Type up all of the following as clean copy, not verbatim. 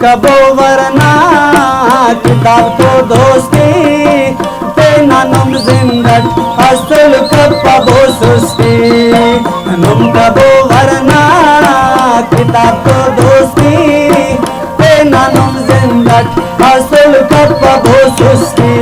kabo warnak kitabto dosti tena num zindat asul kabo susti NumKabo warnak kitabto dosti tena num zindat asul kabo susti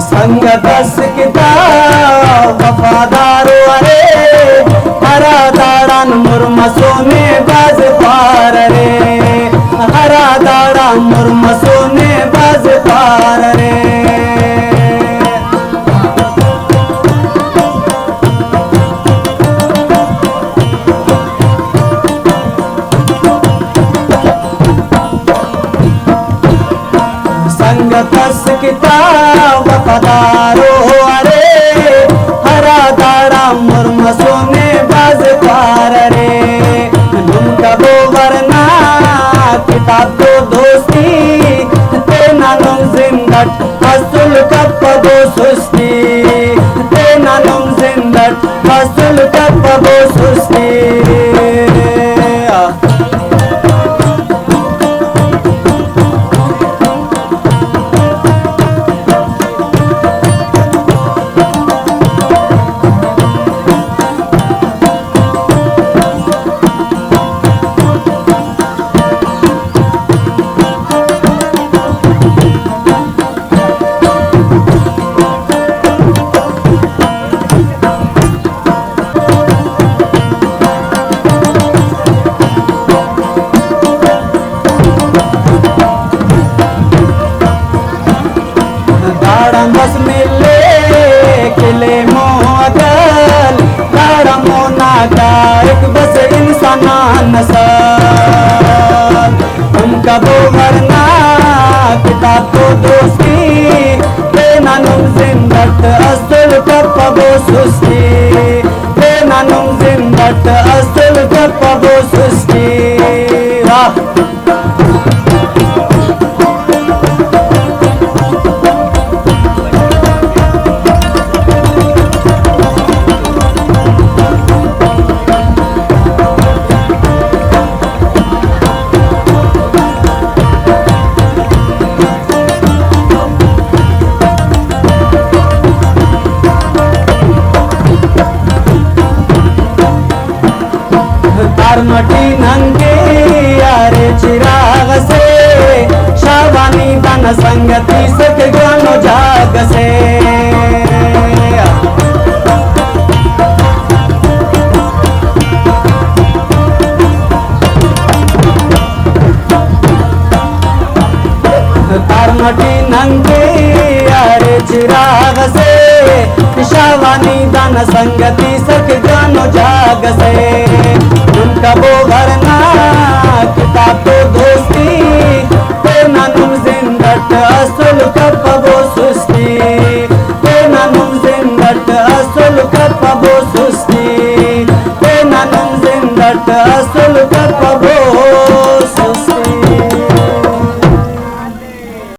संगतस किताब वफादारो अरे हरा दाड़ान मुरमसो में बाज पार रे हरा दाड़ा मुरमसो में बाज पार रे संगतस किताब वफादारो अरे हरा दाड़ा मुरमसो में बाज पार रे NumKabo warnak kitabto dosti tena num zindat asul kabo susti tena num zindat asul kabo susti बस मिले किले मोअकल दाड़ा मोना का एक बस इंसान नसल NumKabo warnak kitabto dosti tena num zindat asul kabo susti tena num zindat asul kabo susti मटी नंगे यारे चिराग से शाहवानी बन संगति सक गानो जाग से मटी नंगे यारे चिराग से शाहवानी बन संगति सक गानो जाग से NumKabo warnak kitabto dosti tena num zindat asul kabo